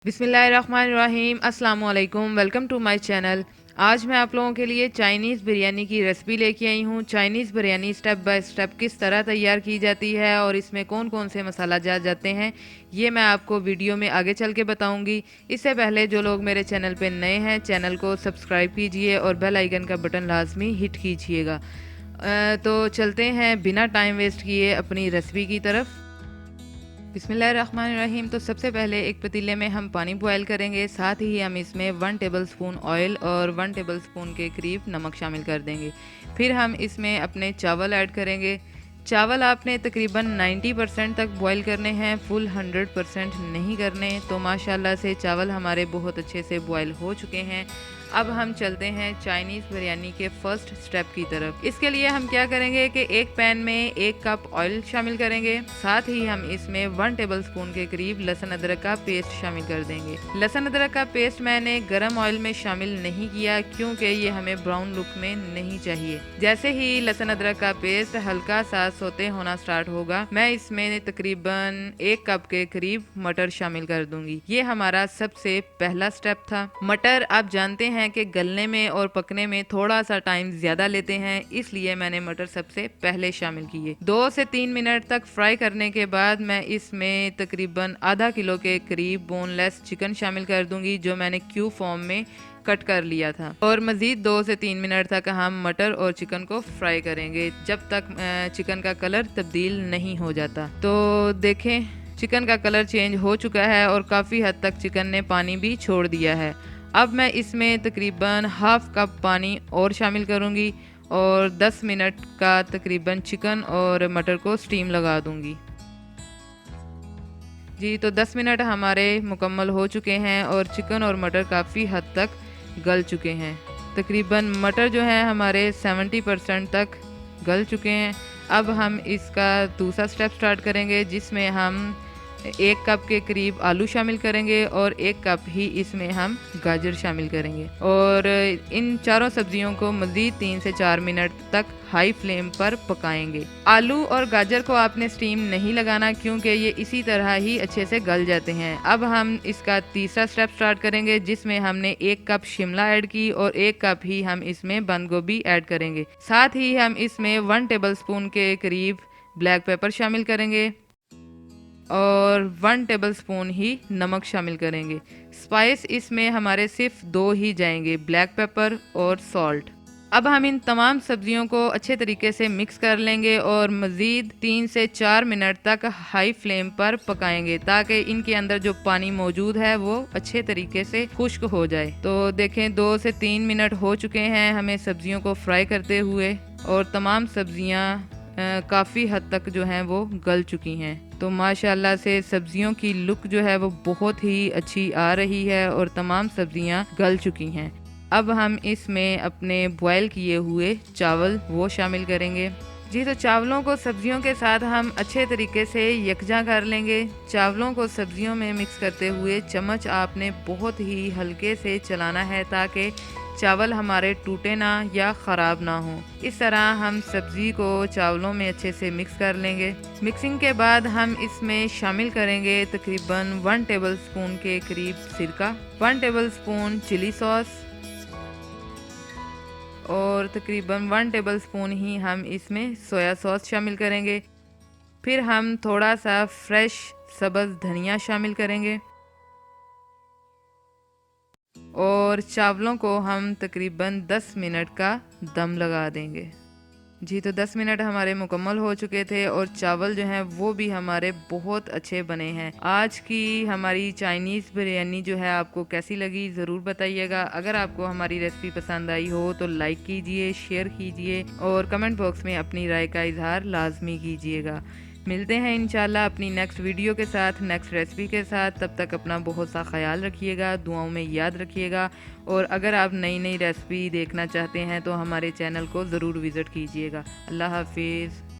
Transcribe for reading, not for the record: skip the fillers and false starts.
बिस्मिल्लाहिर्रहमानिर्रहीम अस्सलाम वालेकुम, वेलकम टू माय चैनल। आज मैं आप लोगों के लिए चाइनीज़ बिरयानी की रेसिपी लेके आई हूँ। Chinese biryani step by step किस तरह तैयार की जाती है और इसमें कौन कौन से मसाला जाते हैं, ये मैं आपको वीडियो में आगे चल के बताऊँगी। इससे पहले जो लोग मेरे चैनल पे नए हैं, चैनल को सब्सक्राइब कीजिए और बेल आइकन का बटन लाजमी हिट कीजिएगा। तो चलते हैं बिना टाइम वेस्ट किए अपनी रेसिपी की तरफ। बिस्मिल्लाहिर्रहमानिर्रहीम। तो सबसे पहले एक पतीले में हम पानी बॉयल करेंगे, साथ ही हम इसमें 1 टेबलस्पून ऑयल और 1 टेबलस्पून के करीब नमक शामिल कर देंगे। फिर हम इसमें अपने चावल ऐड करेंगे। चावल आपने तकरीबन 90% तक बॉयल करने हैं, फुल 100% नहीं करने। तो माशाल्लाह से चावल हमारे बहुत अच्छे से बॉयल हो चुके हैं। अब हम चलते हैं चाइनीज़ बिरयानी के फर्स्ट स्टेप की तरफ। इसके लिए हम क्या करेंगे कि एक पैन में 1 कप ऑयल शामिल करेंगे, साथ ही हम इसमें 1 टेबलस्पून के करीब लहसुन अदरक का पेस्ट शामिल कर देंगे। लहसुन अदरक का पेस्ट मैंने गरम ऑयल में शामिल नहीं किया क्योंकि ये हमें ब्राउन लुक में नहीं चाहिए। जैसे ही लहसुन अदरक का पेस्ट हल्का सा सोते होना स्टार्ट होगा, मैं इसमें तकरीबन 1 कप के करीब मटर शामिल कर दूंगी। ये हमारा सबसे पहला स्टेप था। मटर आप जानते हैं कि गलने में और पकने में थोड़ा सा टाइम ज्यादा लेते हैं, इसलिए मैंने मटर सबसे पहले शामिल किए। 2 से 3 मिनट तक फ्राई करने के बाद मैं इसमें तकरीबन आधा किलो के करीब बोनलेस चिकन शामिल कर दूंगी, जो मैंने क्यूब फॉर्म में कट कर लिया था। और मज़ीद 2 से 3 मिनट तक हम मटर और चिकन को फ्राई करेंगे, जब तक चिकन का कलर तब्दील नहीं हो जाता। तो देखें, चिकन का कलर चेंज हो चुका है और काफ़ी हद तक चिकन ने पानी भी छोड़ दिया है। अब मैं इसमें तकरीबन हाफ कप पानी और शामिल करूंगी और 10 मिनट का तकरीबन चिकन और मटर को स्टीम लगा दूंगी। जी, तो 10 मिनट हमारे मुकम्मल हो चुके हैं और चिकन और मटर काफ़ी हद तक गल चुके हैं। तकरीबन मटर जो है हमारे 70% तक गल चुके हैं। अब हम इसका दूसरा स्टेप स्टार्ट करेंगे, जिसमें हम 1 कप के करीब आलू शामिल करेंगे और 1 कप ही इसमें हम गाजर शामिल करेंगे और इन चारों सब्जियों को मज़ीद 3 से 4 मिनट तक हाई फ्लेम पर पकाएंगे। आलू और गाजर को आपने स्टीम नहीं लगाना क्योंकि ये इसी तरह ही अच्छे से गल जाते हैं। अब हम इसका तीसरा स्टेप स्टार्ट करेंगे, जिसमें हमने 1 कप शिमला ऐड की और 1 कप ही हम इसमें बंद गोभी ऐड करेंगे। साथ ही हम इसमें 1 टेबलस्पून के करीब ब्लैक पेपर शामिल करेंगे और 1 टेबलस्पून ही नमक शामिल करेंगे। स्पाइस इसमें हमारे सिर्फ 2 ही जाएंगे, ब्लैक पेपर और सॉल्ट। अब हम इन तमाम सब्जियों को अच्छे तरीके से मिक्स कर लेंगे और मज़ीद 3 से 4 मिनट तक हाई फ्लेम पर पकाएंगे, ताकि इनके अंदर जो पानी मौजूद है वो अच्छे तरीके से खुश्क हो जाए। तो देखें, 2 से 3 मिनट हो चुके हैं हमें सब्जियों को फ्राई करते हुए और तमाम सब्जियां काफ़ी हद तक जो हैं वो गल चुकी हैं। तो माशाल्लाह से सब्जियों की लुक जो है वो बहुत ही अच्छी आ रही है और तमाम सब्जियां गल चुकी हैं। अब हम इसमें अपने बॉयल किए हुए चावल वो शामिल करेंगे। जी, तो चावलों को सब्जियों के साथ हम अच्छे तरीके से यकजा कर लेंगे। चावलों को सब्जियों में मिक्स करते हुए चम्मच आपने बहुत ही हल्के से चलाना है, ताकि चावल हमारे टूटे ना या ख़राब ना हो। इस तरह हम सब्ज़ी को चावलों में अच्छे से मिक्स कर लेंगे। मिक्सिंग के बाद हम इसमें शामिल करेंगे तकरीबन 1 टेबलस्पून के करीब सिरका, 1 टेबलस्पून चिली सॉस और तकरीबन 1 टेबलस्पून ही हम इसमें सोया सॉस शामिल करेंगे। फिर हम थोड़ा सा फ्रेश सब्ज़ धनिया शामिल करेंगे और चावलों को हम तकरीबन 10 मिनट का दम लगा देंगे। जी, तो 10 मिनट हमारे मुकम्मल हो चुके थे और चावल जो हैं वो भी हमारे बहुत अच्छे बने हैं। आज की हमारी चाइनीज़ बिरयानी जो है आपको कैसी लगी ज़रूर बताइएगा। अगर आपको हमारी रेसिपी पसंद आई हो तो लाइक कीजिए, शेयर कीजिए और कमेंट बॉक्स में अपनी राय का इजहार लाजमी कीजिएगा। मिलते हैं इंशाल्लाह अपनी नेक्स्ट वीडियो के साथ, नेक्स्ट रेसिपी के साथ। तब तक अपना बहुत सा ख्याल रखिएगा, दुआओं में याद रखिएगा और अगर आप नई नई रेसिपी देखना चाहते हैं तो हमारे चैनल को ज़रूर विज़िट कीजिएगा। अल्लाह हाफिज़।